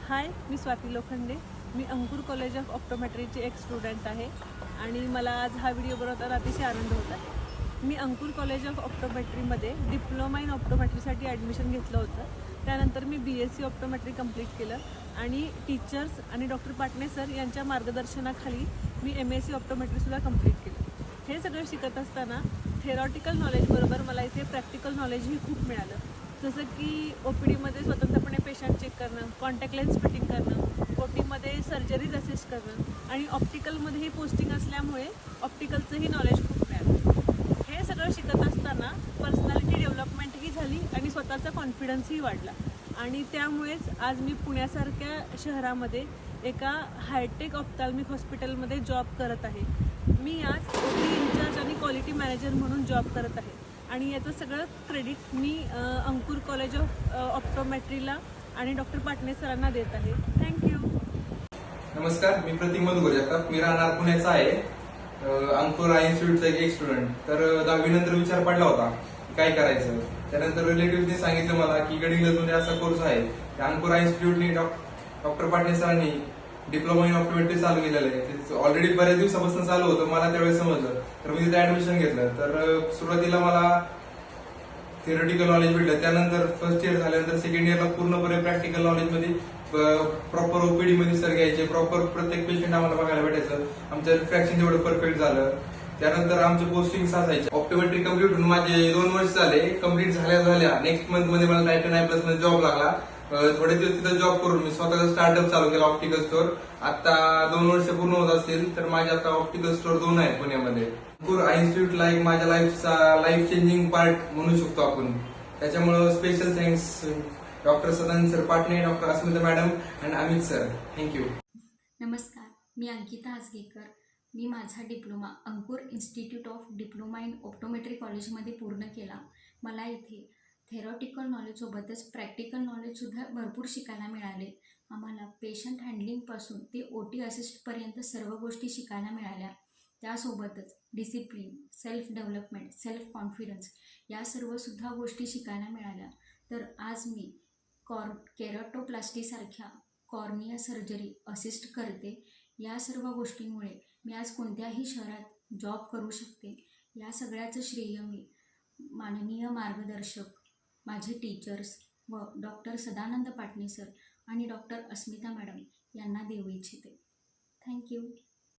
हाय, मी स्वाती लोखंडे. मी Ankur college of ऑप्टोमेट्रीचे एक स्टुडंट आहे आणि मला आज हा व्हिडिओ बनवताना अतिशय आनंद होत आहे. मी अंकुर कॉलेज ऑफ ऑप्टोमेट्रीमध्ये डिप्लोमा इन ऑप्टोमेट्रीसाठी ॲडमिशन घेतलं होतं. त्यानंतर मी BSc ऑप्टोमेट्री कंप्लीट केलं आणि टीचर्स आणि डॉक्टर पाटणे सर यांच्या मार्गदर्शनाखाली मी MSc ऑप्टोमेट्रीसुद्धा कंप्लीट केलं. हे सगळं शिकत असताना थेरॉटिकल नॉलेजबरोबर मला इथे प्रॅक्टिकल नॉलेजही खूप मिळालं. जसं की OPDमध्ये स्वतंत्रपणे पेशंट चेक करणं, कॉन्टॅक्ट लेन्स फिटिंग करणं, OTमध्ये सर्जरीज असिस्ट करणं आणि ऑप्टिकलमध्येही पोस्टिंग असल्यामुळे ऑप्टिकलचंही नॉलेज खूप मिळालं. हे सगळं शिकत असताना पर्सनॅलिटी डेव्हलपमेंटही झाली आणि स्वतःचा कॉन्फिडन्सही वाढला आणि त्यामुळेच आज मी पुण्यासारख्या शहरामध्ये एका हायटेक ऑप्थॅल्मिक हॉस्पिटलमध्ये जॉब करत आहे. मी आज OT इन्चार्ज आणि क्वालिटी मॅनेजर म्हणून जॉब करत आहे आणि याचं सगळं क्रेडिट मी अंकुर कॉलेज ऑफ ऑप्टोमेट्रीला आणि डॉक्टर पाटणे सरांना देत आहे. थँक्यू. नमस्कार, मी प्रतीक मधुकर जगताप. मी राहणार पुण्याचा आहे. अंकुर इन्स्टिट्यूटचा एक स्टुडंट. तर 10वी नंतर विचार पडला होता काय करायचं. त्यानंतर रिलेटिव्हने सांगितलं मला की गडिंग्लजमध्ये असा कोर्स आहे. अंकुर इन्स्टिट्यूटने डॉक्टर पाटणे सरांनी डिप्लोमा इन ऑप्टोमेट्री चालू केलेलं आहे. ऑलरेडी बऱ्याच दिवसापासून चालू होतं, मला त्यावेळेस समजलं. तर मी तिथे ऍडमिशन घेतलं. तर सुरुवातीला मला थिअरिटिकल नॉलेज भेटलं. त्यानंतर फर्स्ट इयर झाल्यानंतर सेकंड इयरला पूर्णपणे प्रॅक्टिकल नॉलेजमध्ये प्रॉपर OPD मध्ये सर घ्यायचे. प्रॉपर प्रत्येक पेशंट आम्हाला बघायला भेटायचं. आमचं रिफ्रॅक्शन तेवढं परफेक्ट झालं. त्यानंतर आमचे पोस्टिंग असायचे. ऑप्टोमेट्री कम्प्लीट होऊन माझे 2 वर्ष झाले. कम्प्लीट झाल्या नेक्स्ट मंथ मध्ये मला Titan I+ मध्ये जॉब लागला. थोडे दिवस तिथं जॉब करून मी स्वतःचा स्टार्टअप चालू केला, ऑप्टिकल स्टोअर. आता 2 वर्ष पूर्ण होत असतील तर माझे आता ऑप्टिकल स्टोअर 2 आहेत पुण्यामध्ये. अंकुर इन्स्टिट्यूटला एक माझ्या लाईफ चेंजिंग पार्ट म्हणू शकतो आपण. त्याच्यामुळे special thanks doctor Sadanand sir Patne, doctor Asmita madam and Amit sir. Thank you. नमस्कार, मी अंकिता आसगेकर. मी माझा diploma Ankur Institute of Diploma in Optometry कॉलेजमध्ये पूर्ण केला. मला इथे थेरॉटिकल नॉलेजसोबतच प्रॅक्टिकल नॉलेजसुद्धा भरपूर शिकायला मिळाले. आम्हाला पेशंट हँडलिंगपासून ते OT असिस्टपर्यंत सर्व गोष्टी शिकायला मिळाल्या. त्यासोबतच discipline, self development, self confidence या सर्वसुद्धा गोष्टी शिकायला मिळाल्या. तर आज मी केराटोप्लास्टीसारख्या कॉर्निया सर्जरी असिस्ट करते. या सर्व गोष्टींमुळे मी आज कोणत्याही शहरात जॉब करू शकते. या सगळ्याचं श्रेय मी माननीय मार्गदर्शक, माझे टीचर्स व डॉक्टर सदानंद पाटणे सर आणि डॉक्टर अस्मिता मॅडम यांना देऊ इच्छिते. थँक्यू.